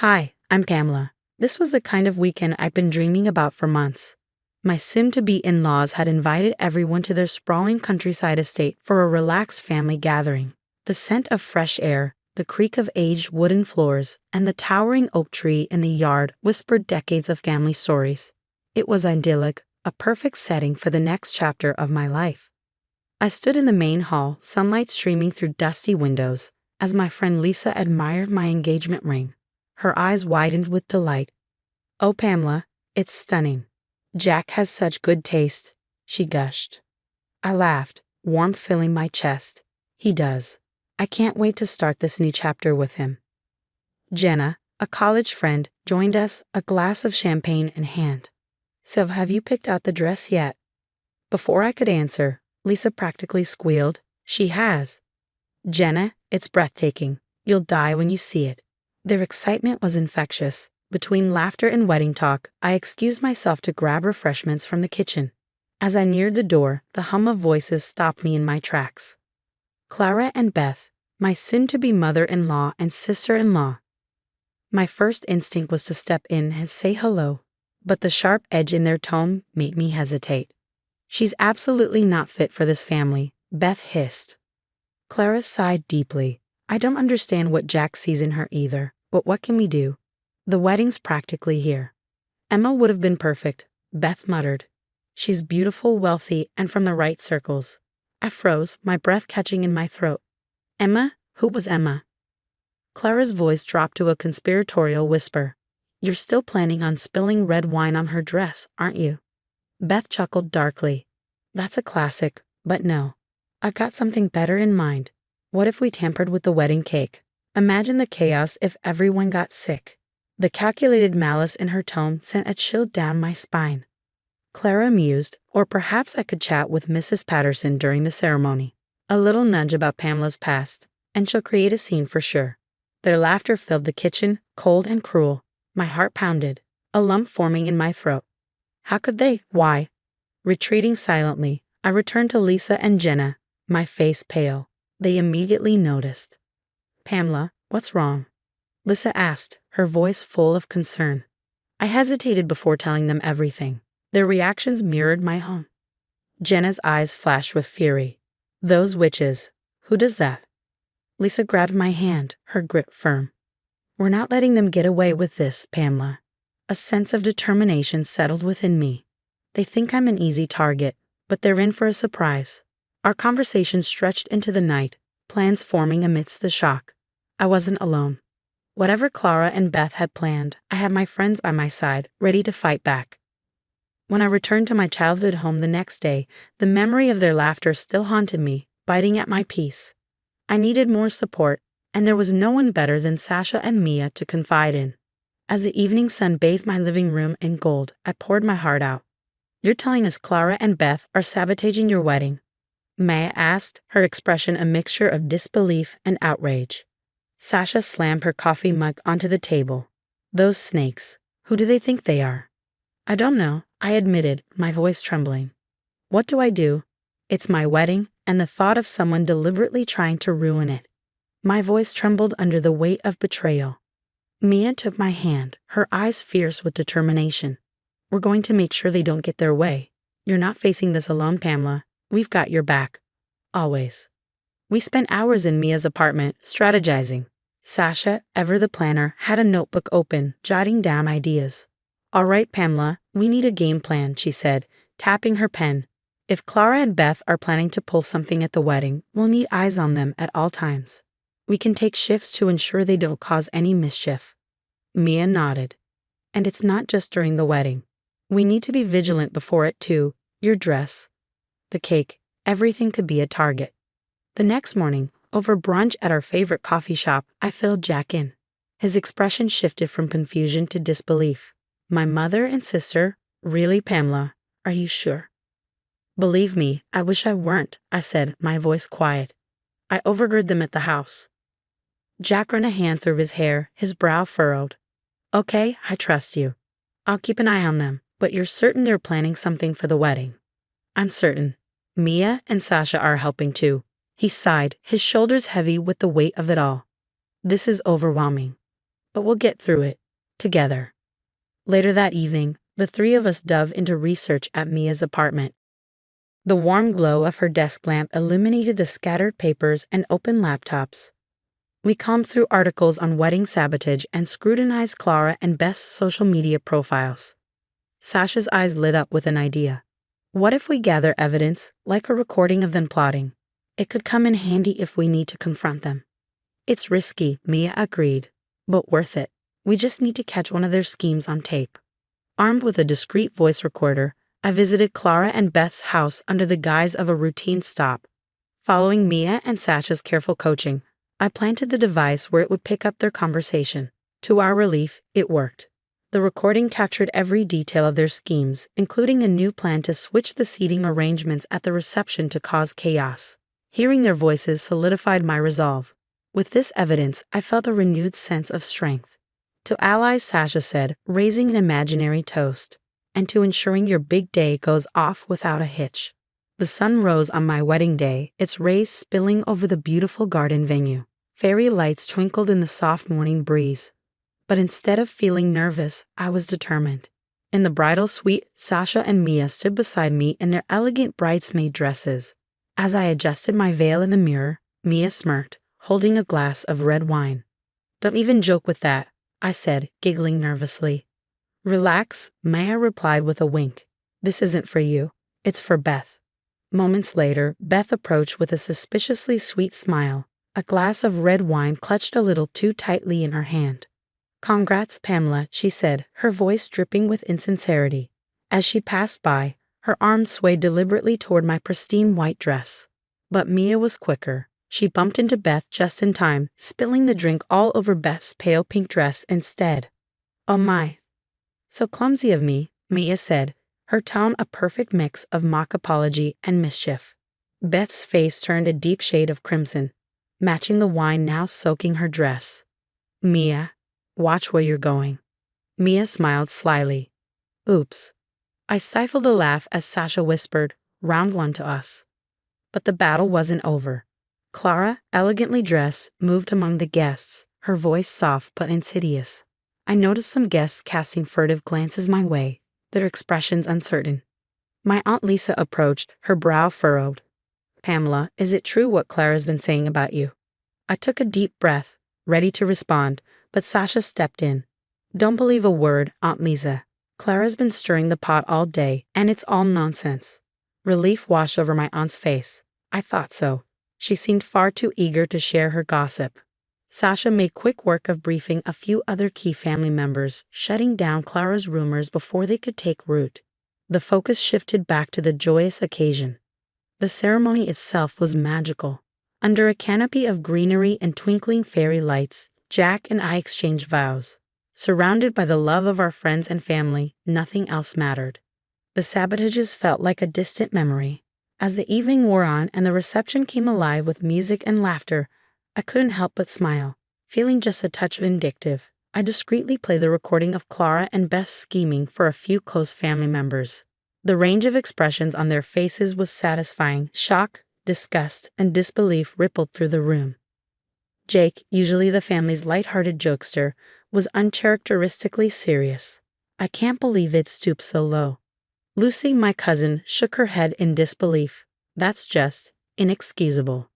Hi, I'm Pamela. This was the kind of weekend I've been dreaming about for months. My soon-to-be in-laws had invited everyone to their sprawling countryside estate for a relaxed family gathering. The scent of fresh air, the creak of aged wooden floors, and the towering oak tree in the yard whispered decades of family stories. It was idyllic, a perfect setting for the next chapter of my life. I stood in the main hall, sunlight streaming through dusty windows, as my friend Lisa admired my engagement ring. Her eyes widened with delight. "Oh, Pamela, it's stunning. Jack has such good taste," she gushed. I laughed, warmth filling my chest. He does. I can't wait to start this new chapter with him. Jenna, a college friend, joined us, a glass of champagne in hand. "So have you picked out the dress yet?" Before I could answer, Lisa practically squealed, "She has." "Jenna, it's breathtaking. You'll die when you see it." Their excitement was infectious. Between laughter and wedding talk, I excused myself to grab refreshments from the kitchen. As I neared the door, the hum of voices stopped me in my tracks. Clara and Beth, my soon-to-be mother-in-law and sister-in-law. My first instinct was to step in and say hello, but the sharp edge in their tone made me hesitate. "She's absolutely not fit for this family," Beth hissed. Clara sighed deeply. "I don't understand what Jack sees in her either, but what can we do? The wedding's practically here." "Emma would have been perfect," Beth muttered. "She's beautiful, wealthy, and from the right circles." I froze, my breath catching in my throat. "Emma? Who was Emma?" Clara's voice dropped to a conspiratorial whisper. "You're still planning on spilling red wine on her dress, aren't you?" Beth chuckled darkly. "That's a classic, but no. I've got something better in mind. What if we tampered with the wedding cake? Imagine the chaos if everyone got sick." The calculated malice in her tone sent a chill down my spine. Clara mused, or perhaps I could chat with Mrs. Patterson during the ceremony. A little nudge about Pamela's past, and she'll create a scene for sure. Their laughter filled the kitchen, cold and cruel. My heart pounded, a lump forming in my throat. How could they? Why? Retreating silently, I returned to Lisa and Jenna, my face pale. They immediately noticed. "Pamela, what's wrong?" Lisa asked, her voice full of concern. I hesitated before telling them everything. Their reactions mirrored my own. Jenna's eyes flashed with fury. "Those witches. Who does that?" Lisa grabbed my hand, her grip firm. "We're not letting them get away with this, Pamela." A sense of determination settled within me. They think I'm an easy target, but they're in for a surprise. Our conversation stretched into the night, plans forming amidst the shock. I wasn't alone. Whatever Clara and Beth had planned, I had my friends by my side, ready to fight back. When I returned to my childhood home the next day, the memory of their laughter still haunted me, biting at my peace. I needed more support, and there was no one better than Sasha and Mia to confide in. As the evening sun bathed my living room in gold, I poured my heart out. "You're telling us Clara and Beth are sabotaging your wedding?" Maya asked, her expression a mixture of disbelief and outrage. Sasha slammed her coffee mug onto the table. "Those snakes. Who do they think they are?" "I don't know," I admitted, my voice trembling. "What do I do? It's my wedding, and the thought of someone deliberately trying to ruin it." My voice trembled under the weight of betrayal. Mia took my hand, her eyes fierce with determination. "We're going to make sure they don't get their way. You're not facing this alone, Pamela. We've got your back. Always." We spent hours in Mia's apartment, strategizing. Sasha, ever the planner, had a notebook open, jotting down ideas. "All right, Pamela, we need a game plan," she said, tapping her pen. "If Clara and Beth are planning to pull something at the wedding, we'll need eyes on them at all times. We can take shifts to ensure they don't cause any mischief." Mia nodded. "And it's not just during the wedding. We need to be vigilant before it too. Your dress, the cake, everything could be a target." The next morning, over brunch at our favorite coffee shop, I filled Jack in. His expression shifted from confusion to disbelief. "My mother and sister? Really, Pamela? Are you sure?" "Believe me, I wish I weren't," I said, my voice quiet. "I overheard them at the house." Jack ran a hand through his hair, his brow furrowed. "Okay, I trust you. I'll keep an eye on them, but you're certain they're planning something for the wedding?" "I'm certain. Mia and Sasha are helping too." He sighed, his shoulders heavy with the weight of it all. "This is overwhelming." but we'll get through it. Together. Later that evening, the three of us dove into research at Mia's apartment. The warm glow of her desk lamp illuminated the scattered papers and open laptops. We combed through articles on wedding sabotage and scrutinized Clara and Beth's social media profiles. Sasha's eyes lit up with an idea. What if we gather evidence, like a recording of them plotting? It could come in handy if we need to confront them. It's risky, Mia agreed, but worth it. We just need to catch one of their schemes on tape. Armed with a discreet voice recorder, I visited Clara and Beth's house under the guise of a routine stop. Following Mia and Sasha's careful coaching, I planted the device where it would pick up their conversation. To our relief, it worked. The recording captured every detail of their schemes, including a new plan to switch the seating arrangements at the reception to cause chaos. Hearing their voices solidified my resolve. With this evidence, I felt a renewed sense of strength. To allies, Sasha said, raising an imaginary toast, and to ensuring your big day goes off without a hitch. The sun rose on my wedding day, its rays spilling over the beautiful garden venue. Fairy lights twinkled in the soft morning breeze. But instead of feeling nervous, I was determined. In the bridal suite, Sasha and Mia stood beside me in their elegant bridesmaid dresses. As I adjusted my veil in the mirror, Mia smirked, holding a glass of red wine. "Don't even joke with that," I said, giggling nervously. "Relax," Mia replied with a wink. "This isn't for you. It's for Beth." Moments later, Beth approached with a suspiciously sweet smile, a glass of red wine clutched a little too tightly in her hand. "Congrats, Pamela," she said, her voice dripping with insincerity. As she passed by, her arm swayed deliberately toward my pristine white dress. But Mia was quicker. She bumped into Beth just in time, spilling the drink all over Beth's pale pink dress instead. "Oh my. So clumsy of me," Mia said, her tone a perfect mix of mock apology and mischief. Beth's face turned a deep shade of crimson, matching the wine now soaking her dress. "Mia, watch where you're going." Mia smiled slyly. "Oops." I stifled a laugh as Sasha whispered, "Round one to us." But the battle wasn't over. Clara, elegantly dressed, moved among the guests, her voice soft but insidious. I noticed some guests casting furtive glances my way, their expressions uncertain. My Aunt Lisa approached, her brow furrowed. "Pamela, is it true what Clara's been saying about you?" I took a deep breath, ready to respond, but Sasha stepped in. "Don't believe a word, Aunt Lisa. Clara's been stirring the pot all day, and it's all nonsense." Relief washed over my aunt's face. I thought so. She seemed far too eager to share her gossip. Sasha made quick work of briefing a few other key family members, shutting down Clara's rumors before they could take root. The focus shifted back to the joyous occasion. The ceremony itself was magical. Under a canopy of greenery and twinkling fairy lights, Jack and I exchanged vows. Surrounded by the love of our friends and family, nothing else mattered. The sabotages felt like a distant memory. As the evening wore on and the reception came alive with music and laughter, I couldn't help but smile. Feeling just a touch vindictive, I discreetly played the recording of Clara and Beth's scheming for a few close family members. The range of expressions on their faces was satisfying. Shock, disgust, and disbelief rippled through the room. Jake, usually the family's light-hearted jokester, was uncharacteristically serious. "I can't believe it stooped so low." Lucy, my cousin, shook her head in disbelief. "That's just inexcusable."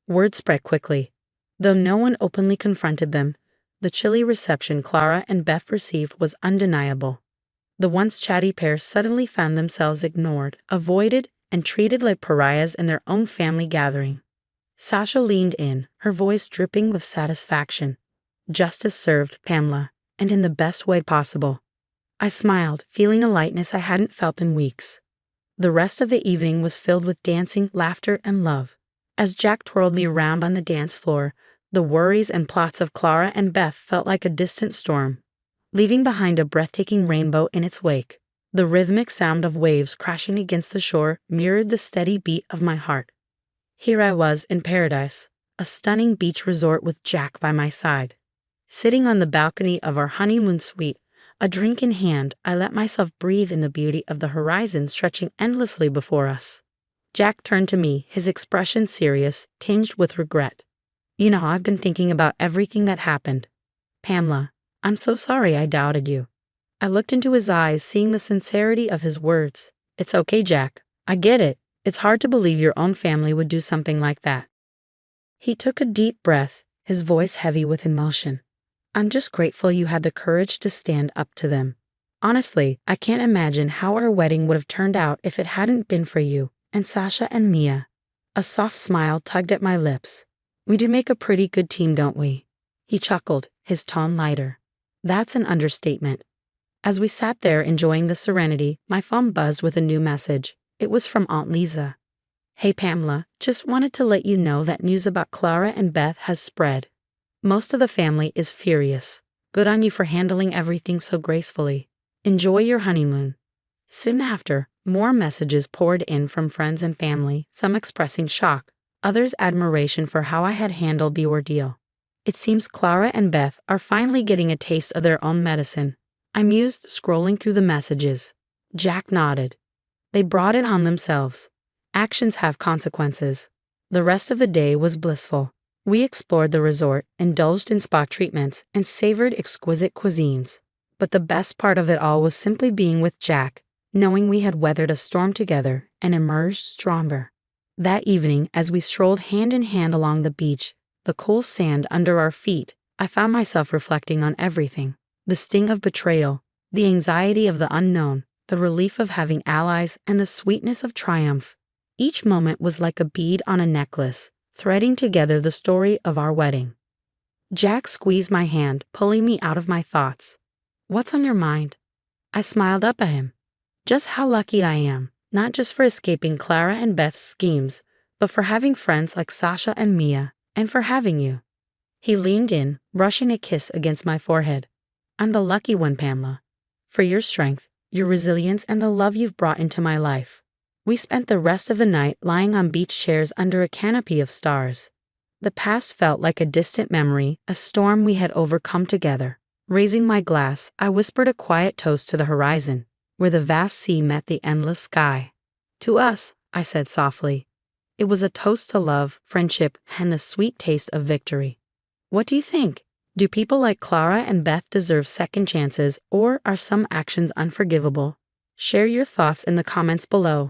Word spread quickly. Though no one openly confronted them, the chilly reception Clara and Beth received was undeniable. The once chatty pair suddenly found themselves ignored, avoided, and treated like pariahs in their own family gathering. Sasha leaned in, her voice dripping with satisfaction. "Justice served, Pamela, and in the best way possible." I smiled, feeling a lightness I hadn't felt in weeks. The rest of the evening was filled with dancing, laughter, and love. As Jack twirled me around on the dance floor, the worries and plots of Clara and Beth felt like a distant storm, leaving behind a breathtaking rainbow in its wake. The rhythmic sound of waves crashing against the shore mirrored the steady beat of my heart. Here I was in paradise, a stunning beach resort with Jack by my side. Sitting on the balcony of our honeymoon suite, a drink in hand, I let myself breathe in the beauty of the horizon stretching endlessly before us. Jack turned to me, his expression serious, tinged with regret. "You know, I've been thinking about everything that happened." Pamela, I'm so sorry I doubted you. I looked into his eyes, seeing the sincerity of his words. It's okay, Jack. I get it. It's hard to believe your own family would do something like that. He took a deep breath, his voice heavy with emotion. I'm just grateful you had the courage to stand up to them. Honestly, I can't imagine how our wedding would have turned out if it hadn't been for you and Sasha and Mia. A soft smile tugged at my lips. We do make a pretty good team, don't we? He chuckled, his tone lighter. That's an understatement. As we sat there enjoying the serenity, my phone buzzed with a new message. It was from Aunt Lisa. Hey Pamela, just wanted to let you know that news about Clara and Beth has spread. Most of the family is furious. Good on you for handling everything so gracefully. Enjoy your honeymoon. Soon after, more messages poured in from friends and family, some expressing shock, others admiration for how I had handled the ordeal. It seems Clara and Beth are finally getting a taste of their own medicine. I mused, scrolling through the messages. Jack nodded. They brought it on themselves. Actions have consequences. The rest of the day was blissful. We explored the resort, indulged in spa treatments, and savored exquisite cuisines. But the best part of it all was simply being with Jack, knowing we had weathered a storm together and emerged stronger. That evening, as we strolled hand in hand along the beach, the cool sand under our feet, I found myself reflecting on everything. The sting of betrayal, the anxiety of the unknown, the relief of having allies, and the sweetness of triumph. Each moment was like a bead on a necklace, threading together the story of our wedding. Jack squeezed my hand, pulling me out of my thoughts. What's on your mind? I smiled up at him. Just how lucky I am, not just for escaping Clara and Beth's schemes, but for having friends like Sasha and Mia, and for having you. He leaned in, brushing a kiss against my forehead. I'm the lucky one, Pamela. For your strength, your resilience, and the love you've brought into my life. We spent the rest of the night lying on beach chairs under a canopy of stars. The past felt like a distant memory, a storm we had overcome together. Raising my glass, I whispered a quiet toast to the horizon, where the vast sea met the endless sky. To us, I said softly. It was a toast to love, friendship, and the sweet taste of victory. What do you think? Do people like Clara and Beth deserve second chances, or are some actions unforgivable? Share your thoughts in the comments below.